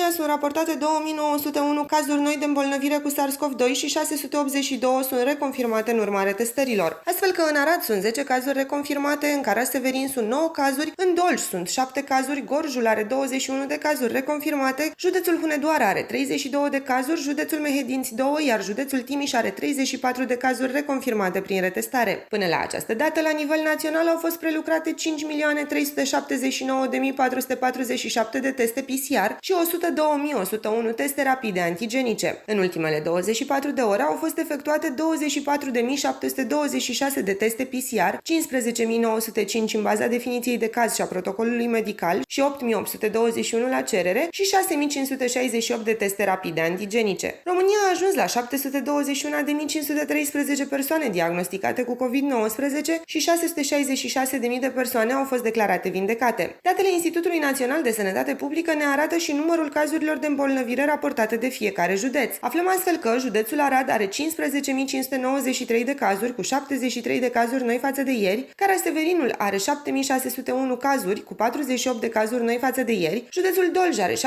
România sunt raportate 2901 cazuri noi de îmbolnăvire cu SARS-CoV-2 și 682 sunt reconfirmate în urma testărilor. Astfel că în Arad sunt 10 cazuri reconfirmate, în Caraș-Severin sunt 9 cazuri, în Dolj sunt 7 cazuri, Gorjul are 21 de cazuri reconfirmate, județul Hunedoara are 32 de cazuri, județul Mehedinți 2, iar județul Timiș are 34 de cazuri reconfirmate prin retestare. Până la această dată, la nivel național au fost prelucrate 5.379.447 de teste PCR și 102.101 teste rapide antigenice. În ultimele 24 de ore au fost efectuate 24.726 de teste PCR, 15.905 în baza definiției de caz și a protocolului medical și 8.821 la cerere și 6.568 de teste rapide antigenice. România a ajuns la 721.513 persoane diagnosticate cu COVID-19 și 666.000 de persoane au fost declarate vindecate. Datele Institutului Național de Sănătate Publică ne arată și numărul cazurilor de îmbolnăvire raportate de fiecare județ. Aflăm astfel că județul Arad are 15.593 de cazuri cu 73 de cazuri noi față de ieri, Caraș-Severinul are 7.601 cazuri cu 48 de cazuri noi față de ieri, județul Dolj are 17.262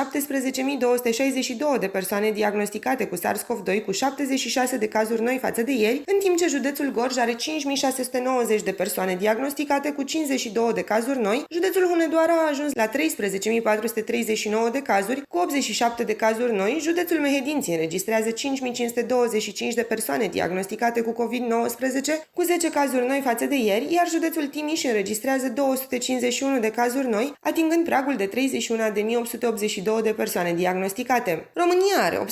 de persoane diagnosticate cu SARS-CoV-2 cu 76 de cazuri noi față de ieri, în timp ce județul Gorj are 5.690 de persoane diagnosticate cu 52 de cazuri noi, județul Hunedoara a ajuns la 13.439 de cazuri cu 87 de cazuri noi, județul Mehedinți înregistrează 5.525 de persoane diagnosticate cu COVID-19 cu 10 cazuri noi față de ieri, iar județul Timiș înregistrează 251 de cazuri noi, atingând pragul de 31.882 de persoane diagnosticate. România are 18.105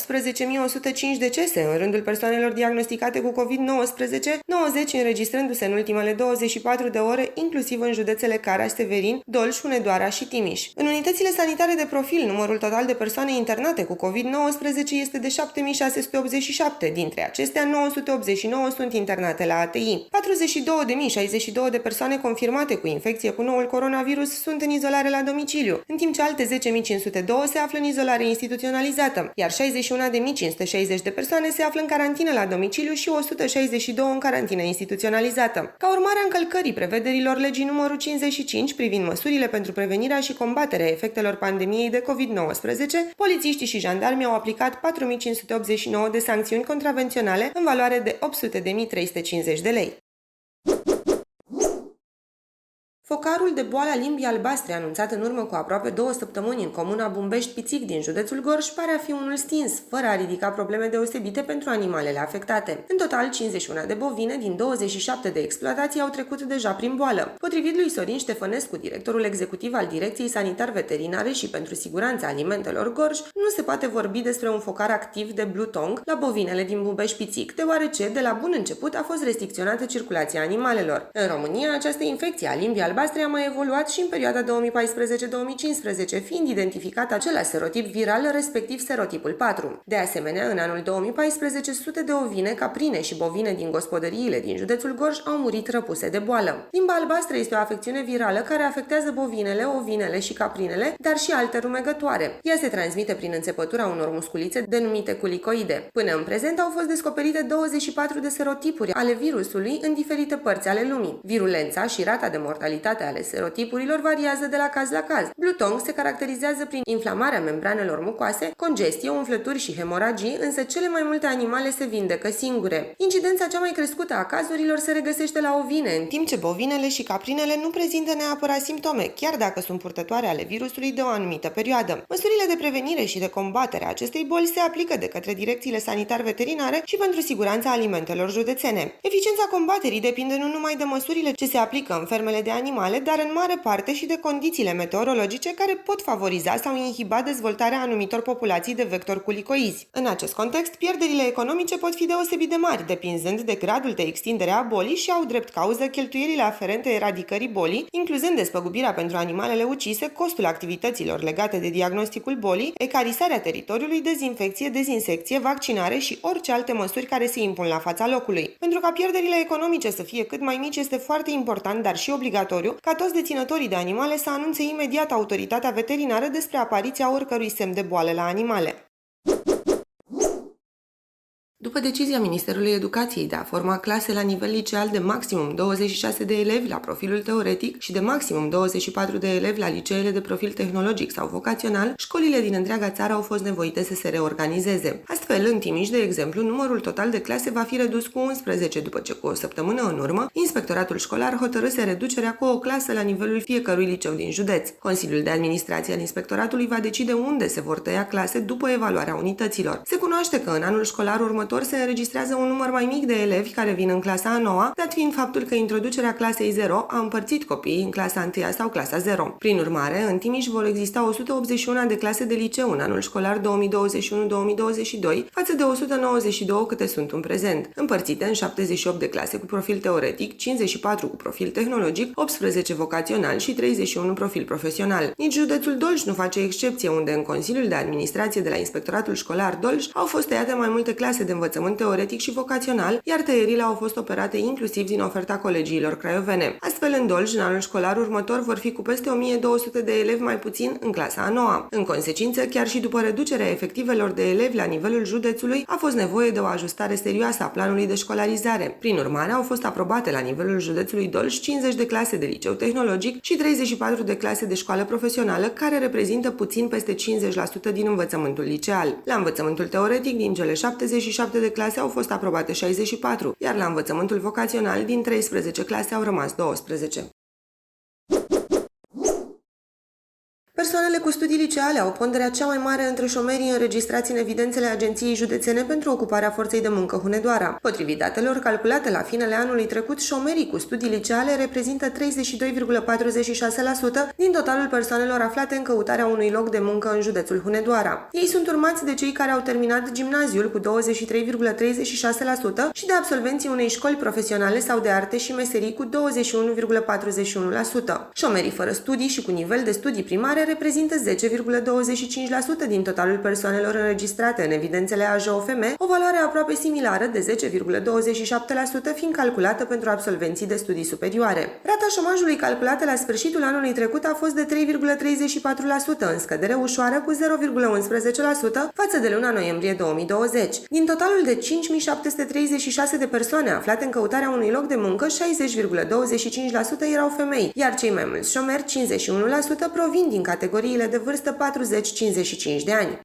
decese în rândul persoanelor diagnosticate cu COVID-19, 90 înregistrându-se în ultimele 24 de ore, inclusiv în județele Caraș-Severin, Dolj, Hunedoara și Timiș. În unitățile sanitare de profil, numărul total de persoane internate cu COVID-19 este de 7.687, dintre acestea 989 sunt internate la ATI. 42.062 de persoane confirmate cu infecție cu noul coronavirus sunt în izolare la domiciliu, în timp ce alte 10.502 se află în izolare instituționalizată, iar 61.560 de persoane se află în carantină la domiciliu și 162 în carantină instituționalizată. Ca urmare a încălcării prevederilor legii numărul 55 privind măsurile pentru prevenirea și combaterea efectelor pandemiei de COVID-19, polițiștii și jandarmii au aplicat 4.589 de sancțiuni contravenționale în valoare de 800.350 de lei. Focarul de boala limbii albastre, anunțat în urmă cu aproape 2 săptămâni în comuna Bumbești-Pițic din județul Gorj, pare a fi unul stins, fără a ridica probleme deosebite pentru animalele afectate. În total, 51 de bovine din 27 de exploatații au trecut deja prin boală. Potrivit lui Sorin Ștefănescu, directorul executiv al Direcției Sanitar-Veterinare și pentru Siguranța Alimentelor Gorj, nu se poate vorbi despre un focar activ de blue tongue la bovinele din Bumbești-Pițic, deoarece de la bun început a fost restricționată circulația animalelor. În România, această infecție a limbii albastre a mai evoluat și în perioada 2014-2015, fiind identificat acela serotip viral, respectiv serotipul 4. De asemenea, în anul 2014, sute de ovine, caprine și bovine din gospodăriile din județul Gorj au murit răpuse de boală. Limba albastră este o afecțiune virală care afectează bovinele, ovinele și caprinele, dar și alte rumegătoare. Ea se transmite prin înțepătura unor musculițe denumite culicoide. Până în prezent au fost descoperite 24 de serotipuri ale virusului în diferite părți ale lumii. Virulența și rata de mortalitate ale serotipurilor variază de la caz la caz. Blue tongue se caracterizează prin inflamarea membranelor mucoase, congestie, umflături și hemoragii, însă cele mai multe animale se vindecă singure. Incidența cea mai crescută a cazurilor se regăsește la ovine, în timp ce bovinele și caprinele nu prezintă neapărat simptome, chiar dacă sunt purtătoare ale virusului de o anumită perioadă. Măsurile de prevenire și de combatere a acestei boli se aplică de către direcțiile sanitar-veterinare și pentru siguranța alimentelor județene. Eficiența combaterii depinde nu numai de măsurile ce se aplică în fermele de animale, dar în mare parte și de condițiile meteorologice care pot favoriza sau inhiba dezvoltarea anumitor populații de vectori culicoizi. În acest context, pierderile economice pot fi deosebit de mari, depinzând de gradul de extindere a bolii și au drept cauză cheltuielile aferente eradicării bolii, incluzând despăgubirea pentru animalele ucise, costul activităților legate de diagnosticul bolii, ecarisarea teritoriului, dezinfecție, dezinsecție, vaccinare și orice alte măsuri care se impun la fața locului. Pentru ca pierderile economice să fie cât mai mici, este foarte important, dar și obligatoriu, ca toți deținătorii de animale să anunțe imediat autoritatea veterinară despre apariția oricărui semn de boală la animale. După decizia Ministerului Educației de a forma clase la nivel liceal de maximum 26 de elevi la profilul teoretic și de maximum 24 de elevi la liceele de profil tehnologic sau vocațional, școlile din întreaga țară au fost nevoite să se reorganizeze. Astfel, în Timiș, de exemplu, numărul total de clase va fi redus cu 11, după ce cu o săptămână în urmă, Inspectoratul Școlar hotărâse reducerea cu o clasă la nivelul fiecărui liceu din județ. Consiliul de Administrație al Inspectoratului va decide unde se vor tăia clase după evaluarea unităților. Se cunoaște că în anul școlar următor se înregistrează un număr mai mic de elevi care vin în clasa a 9-a, dat fiind faptul că introducerea clasei 0 a împărțit copiii în clasa 1-a sau clasa 0. Prin urmare, în Timiș vor exista 181 de clase de liceu în anul școlar 2021-2022, față de 192 câte sunt în prezent, împărțite în 78 de clase cu profil teoretic, 54 cu profil tehnologic, 18 vocațional și 31 profil profesional. Nici județul Dolj nu face excepție, unde în Consiliul de Administrație de la Inspectoratul Școlar Dolj au fost tăiate mai multe clase de învățământ teoretic și vocațional, iar tăierile au fost operate inclusiv din oferta colegiilor craiovene. Astfel, în Dolj, în anul școlar următor, vor fi cu peste 1200 de elevi mai puțin în clasa a 9-a. În consecință, chiar și după reducerea efectivelor de elevi la nivelul județului, a fost nevoie de o ajustare serioasă a planului de școlarizare. Prin urmare, au fost aprobate la nivelul județului Dolj 50 de clase de liceu tehnologic și 34 de clase de școală profesională, care reprezintă puțin peste 50% din învățământul liceal. La învățământul teoretic, din cele 77 de clase au fost aprobate 64, iar la învățământul vocațional, din 13 clase au rămas 12. Persoanele cu studii liceale au ponderea cea mai mare între șomerii înregistrați în evidențele Agenției Județene pentru ocuparea forței de muncă Hunedoara. Potrivit datelor calculate la finele anului trecut, șomerii cu studii liceale reprezintă 32,46% din totalul persoanelor aflate în căutarea unui loc de muncă în județul Hunedoara. Ei sunt urmați de cei care au terminat gimnaziul cu 23,36% și de absolvenții unei școli profesionale sau de arte și meserii cu 21,41%. Șomerii fără studii și cu nivel de studii primare reprezintă 10,25% din totalul persoanelor înregistrate în evidențele AJOFM, o valoare aproape similară de 10,27% fiind calculată pentru absolvenții de studii superioare. Rata șomajului calculată la sfârșitul anului trecut a fost de 3,34%, în scădere ușoară cu 0,11% față de luna noiembrie 2020. Din totalul de 5.736 de persoane aflate în căutarea unui loc de muncă, 60,25% erau femei, iar cei mai mulți șomeri, 51%, provin din categoriile de vârstă 40-55 de ani.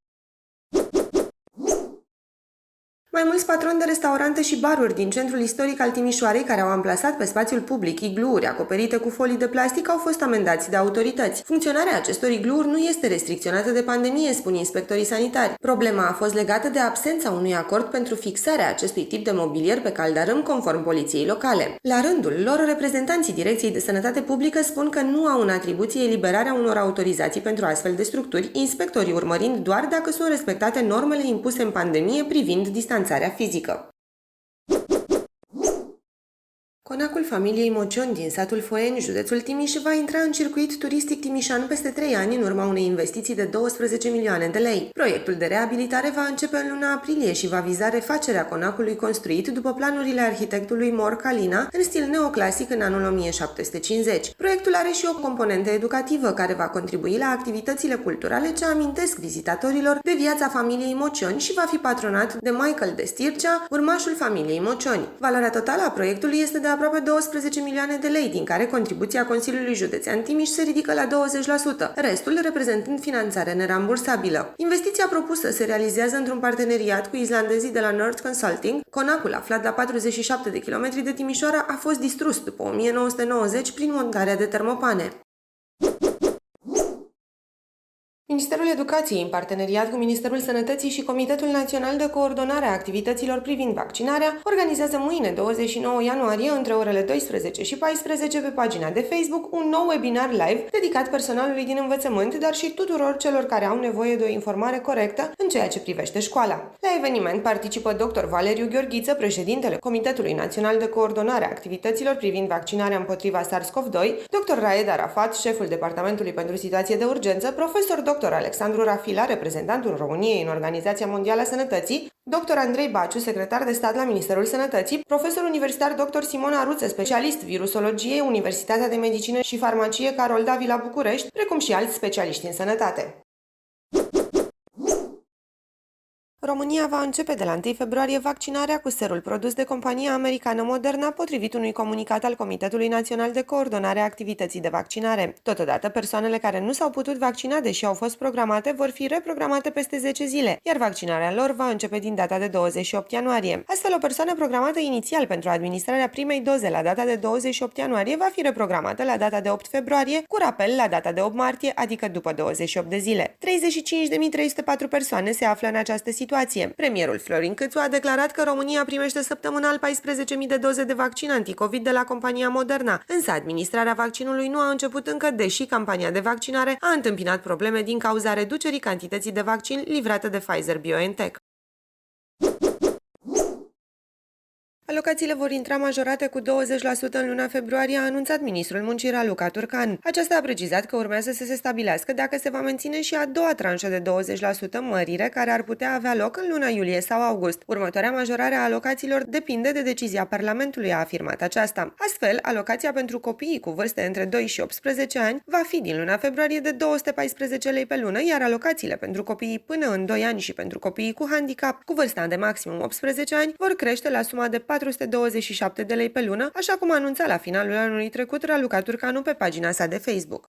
Mai mulți patroni de restaurante și baruri din centrul istoric al Timișoarei, care au amplasat pe spațiul public igluuri acoperite cu folii de plastic, au fost amendați de autorități. Funcționarea acestor igluuri nu este restricționată de pandemie, spun inspectorii sanitari. Problema a fost legată de absența unui acord pentru fixarea acestui tip de mobilier pe caldarâm, conform poliției locale. La rândul lor, reprezentanții Direcției de Sănătate Publică spun că nu au în atribuție eliberarea unor autorizații pentru astfel de structuri, inspectorii urmărind doar dacă sunt respectate normele impuse în pandemie privind distanțarea fizică. Conacul familiei Mocion din satul Foeni, județul Timiș, va intra în circuit turistic timișan peste 3 ani în urma unei investiții de 12 milioane de lei. Proiectul de reabilitare va începe în luna aprilie și va viza refacerea conacului construit după planurile arhitectului Mor Calina în stil neoclasic în anul 1750. Proiectul are și o componentă educativă care va contribui la activitățile culturale ce amintesc vizitatorilor de viața familiei Mocioni și va fi patronat de Michael de Stircea, urmașul familiei Mocioni. Valoarea totală a proiectului este de aproape 12 milioane de lei, din care contribuția Consiliului Județean Timiș se ridică la 20%, restul reprezentând finanțare nerambursabilă. Investiția propusă se realizează într-un parteneriat cu islandezii de la North Consulting. Conacul, aflat la 47 de kilometri de Timișoara, a fost distrus după 1990 prin montarea de termopane. Ministerul Educației, în parteneriat cu Ministerul Sănătății și Comitetul Național de Coordonare a Activităților privind vaccinarea, organizează mâine, 29 ianuarie, între orele 12 și 14, pe pagina de Facebook, un nou webinar live dedicat personalului din învățământ, dar și tuturor celor care au nevoie de o informare corectă în ceea ce privește școala. La eveniment participă dr. Valeriu Gheorghiță, președintele Comitetului Național de Coordonare a Activităților privind vaccinarea împotriva SARS-CoV-2, dr. Raed Arafat, șeful Departamentului pentru Situație de Urgență, profesor dr. Alexandru Rafila, reprezentantul României în Organizația Mondială a Sănătății, dr. Andrei Baciu, secretar de stat la Ministerul Sănătății, profesor universitar dr. Simona Aruță, specialist virusologie, Universitatea de Medicină și Farmacie Carol Davila București, precum și alți specialiști în sănătate. România va începe de la 1 februarie vaccinarea cu serul produs de compania americană Moderna, potrivit unui comunicat al Comitetului Național de Coordonare a Activității de Vaccinare. Totodată, persoanele care nu s-au putut vaccina, deși au fost programate, vor fi reprogramate peste 10 zile, iar vaccinarea lor va începe din data de 28 ianuarie. Astfel, o persoană programată inițial pentru administrarea primei doze la data de 28 ianuarie va fi reprogramată la data de 8 februarie, cu rapel la data de 8 martie, adică după 28 de zile. 35.304 persoane se află în această situație. Premierul Florin Câțu a declarat că România primește săptămânal 14.000 de doze de vaccin anticovid de la compania Moderna, însă administrarea vaccinului nu a început încă, deși campania de vaccinare a întâmpinat probleme din cauza reducerii cantității de vaccin livrate de Pfizer-BioNTech. Alocațiile vor intra majorate cu 20% în luna februarie, a anunțat ministrul muncii Raluca Turcan. Aceasta a precizat că urmează să se stabilească dacă se va menține și a doua tranșă de 20% mărire, care ar putea avea loc în luna iulie sau august. Următoarea majorare a alocațiilor depinde de decizia Parlamentului, a afirmat aceasta. Astfel, alocația pentru copiii cu vârste între 2 și 18 ani va fi din luna februarie de 214 lei pe lună, iar alocațiile pentru copiii până în 2 ani și pentru copiii cu handicap cu vârsta de maximum 18 ani vor crește la suma de 427 de lei pe lună, așa cum anunța la finalul anului trecut Raluca Turcanu pe pagina sa de Facebook.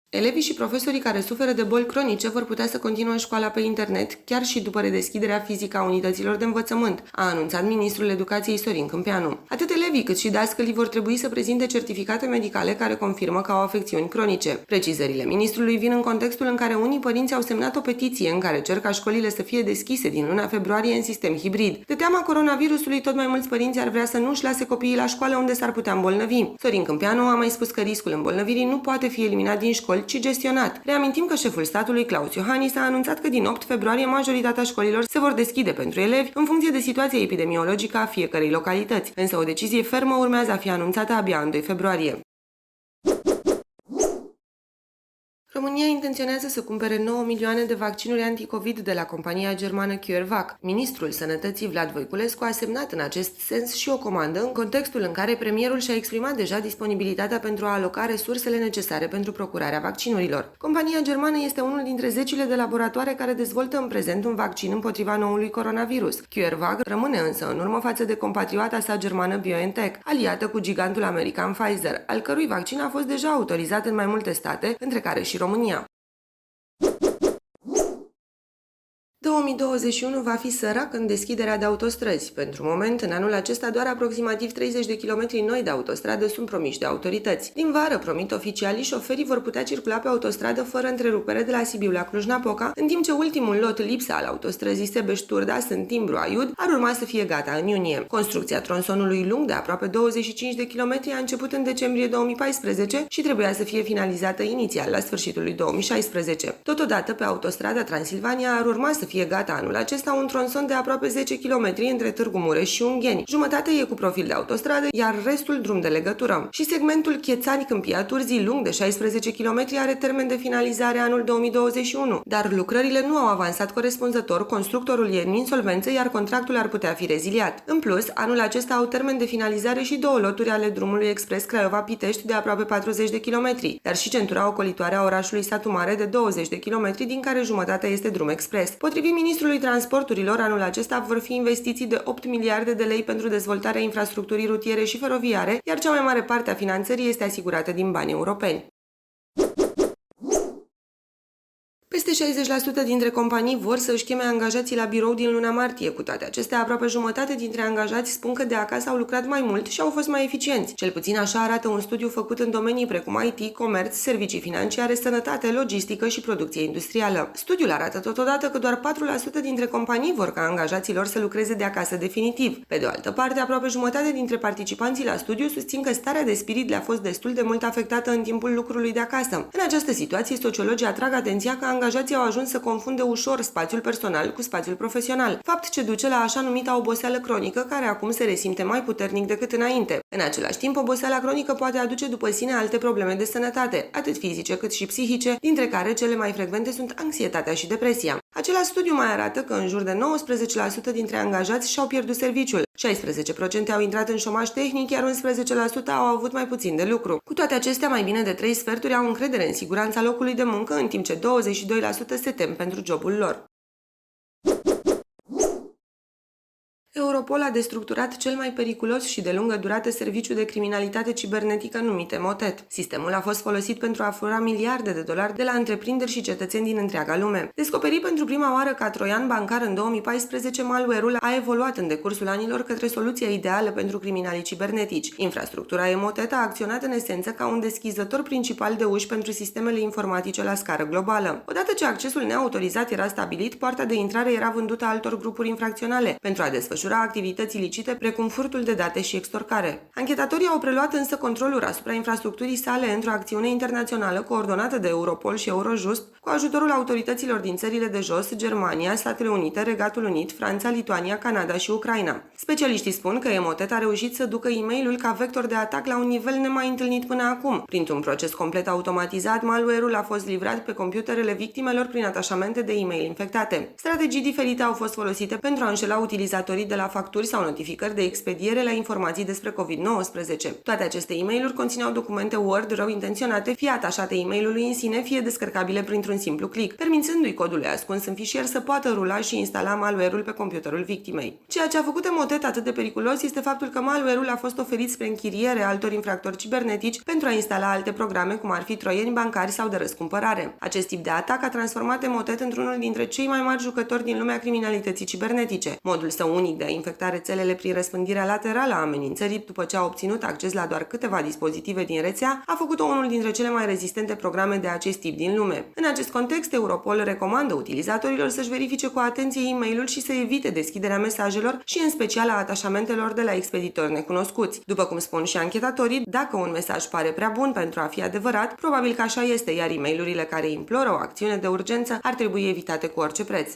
Elevii și profesorii care suferă de boli cronice vor putea să continue școala pe internet, chiar și după redeschiderea fizică a unităților de învățământ, a anunțat ministrul Educației Sorin Câmpeanu. Atât elevii cât și dascălii vor trebui să prezinte certificate medicale care confirmă că au afecțiuni cronice. Precizările ministrului vin în contextul în care unii părinți au semnat o petiție în care cer ca școlile să fie deschise din luna februarie în sistem hibrid. De teama coronavirusului, tot mai mulți părinți ar vrea să nu-și lase copiii la școală unde s-ar putea îmbolnăvi. Sorin Câmpeanu a mai spus că riscul îmbolnăvirii nu poate fi eliminat din școli, ci gestionat. Reamintim că șeful statului, Claus Iohannis, a anunțat că din 8 februarie majoritatea școlilor se vor deschide pentru elevi în funcție de situația epidemiologică a fiecărei localități, însă o decizie fermă urmează a fi anunțată abia în 2 februarie. România intenționează să cumpere 9 milioane de vaccinuri anticovid de la compania germană CureVac. Ministrul Sănătății Vlad Voiculescu a semnat în acest sens și o comandă în contextul în care premierul și-a exprimat deja disponibilitatea pentru a aloca resursele necesare pentru procurarea vaccinurilor. Compania germană este unul dintre zecile de laboratoare care dezvoltă în prezent un vaccin împotriva noului coronavirus. CureVac rămâne însă în urmă față de compatriota sa germană BioNTech, aliată cu gigantul american Pfizer, al cărui vaccin a fost deja autorizat în mai multe state, între care și România. 2021 va fi sărac în deschiderea de autostrăzi. Pentru moment, în anul acesta, doar aproximativ 30 de kilometri noi de autostradă sunt promiși de autorități. Din vară, promit oficialii, șoferii vor putea circula pe autostradă fără întrerupere de la Sibiu la Cluj-Napoca, în timp ce ultimul lot lipsa al autostrăzii Sebeș-Turda, Sântimbru-Aiud, ar urma să fie gata în iunie. Construcția tronsonului lung de aproape 25 de kilometri a început în decembrie 2014 și trebuia să fie finalizată inițial la sfârșitul lui 2016. Totodată, pe autostrada Transilvania ar urma să fie gata anul acesta un tronson de aproape 10 km între Târgu Mureș și Ungheni. Jumătate e cu profil de autostradă, iar restul drum de legătură. Și segmentul Chețani-Câmpia Turzii, lung de 16 km, are termen de finalizare anul 2021, dar lucrările nu au avansat corespunzător, constructorul e în insolvență, iar contractul ar putea fi reziliat. În plus, anul acesta au termen de finalizare și două loturi ale drumului expres Craiova-Pitești de aproape 40 de km, dar și centura ocolitoare a orașului Satu Mare de 20 de km, din care jumătatea este drum expres. Potrivit ministrului transporturilor, anul acesta vor fi investiții de 8 miliarde de lei pentru dezvoltarea infrastructurii rutiere și feroviare, iar cea mai mare parte a finanțării este asigurată din bani europeni. Peste 60% dintre companii vor să își cheme angajații la birou din luna martie. Cu toate acestea, aproape jumătate dintre angajați spun că de acasă au lucrat mai mult și au fost mai eficienți. Cel puțin așa arată un studiu făcut în domenii precum IT, comerț, servicii financiare, sănătate, logistică și producție industrială. Studiul arată totodată că doar 4% dintre companii vor ca angajaților să lucreze de acasă definitiv. Pe de o altă parte, aproape jumătate dintre participanții la studiu susțin că starea de spirit le-a fost destul de mult afectată în timpul lucrului de acasă. În această situație, sociologii atrag atenția că angajații au ajuns să confunde ușor spațiul personal cu spațiul profesional, fapt ce duce la așa numita oboseală cronică, care acum se resimte mai puternic decât înainte. În același timp, oboseala cronică poate aduce după sine alte probleme de sănătate, atât fizice cât și psihice, dintre care cele mai frecvente sunt anxietatea și depresia. Același studiu mai arată că în jur de 19% dintre angajați și-au pierdut serviciul, 16% au intrat în șomaj tehnic, iar 11% au avut mai puțin de lucru. Cu toate acestea, mai bine de 3 sferturi au încredere în siguranța locului de muncă, în timp ce 22% se tem pentru jobul lor. Europol a destructurat cel mai periculos și de lungă durată serviciu de criminalitate cibernetică numit Emotet. Sistemul a fost folosit pentru a fura miliarde de dolari de la întreprinderi și cetățeni din întreaga lume. Descoperit pentru prima oară ca troian bancar în 2014, malware-ul a evoluat în decursul anilor către soluția ideală pentru criminalii cibernetici. Infrastructura Emotet a acționat în esență ca un deschizător principal de uși pentru sistemele informatice la scară globală. Odată ce accesul neautorizat era stabilit, poarta de intrare era vândută altor grupuri infracționale pentru a desfășura activități ilicite precum furtul de date și extorcare. Anchetatorii au preluat însă controlul asupra infrastructurii sale într-o acțiune internațională coordonată de Europol și Eurojust cu ajutorul autorităților din țările de jos, Germania, Statele Unite, Regatul Unit, Franța, Lituania, Canada și Ucraina. Specialiștii spun că Emotet a reușit să ducă e-mailul ca vector de atac la un nivel nemai întâlnit până acum. Printr-un proces complet automatizat, malware-ul a fost livrat pe computerele victimelor prin atașamente de e-mail infectate. Strategii diferite au fost folosite pentru a înșela utilizatorii de la facturi sau notificări de expediere la informații despre COVID-19. Toate aceste e-mailuri conțineau documente Word rău intenționate, fie atașate e-mailului în sine, fie descărcabile printr-un simplu click, permițându-i codului ascuns în fișier să poată rula și instala malware-ul pe computerul victimei. Ceea ce a făcut Emotet atât de periculos este faptul că malware-ul a fost oferit spre închiriere altor infractori cibernetici pentru a instala alte programe, cum ar fi troieni bancari sau de răscumpărare. Acest tip de atac a transformat Emotet într-unul dintre cei mai mari jucători din lumea criminalității cibernetice. Modul său unic de a infecta rețelele prin răspândirea laterală a amenințării după ce a obținut acces la doar câteva dispozitive din rețea, a făcut-o unul dintre cele mai rezistente programe de acest tip din lume. În acest context, Europol recomandă utilizatorilor să-și verifice cu atenție e-mail-ul și să evite deschiderea mesajelor și în special a atașamentelor de la expeditori necunoscuți. După cum spun și anchetatorii, dacă un mesaj pare prea bun pentru a fi adevărat, probabil că așa este, iar e-mail-urile care imploră o acțiune de urgență ar trebui evitate cu orice preț.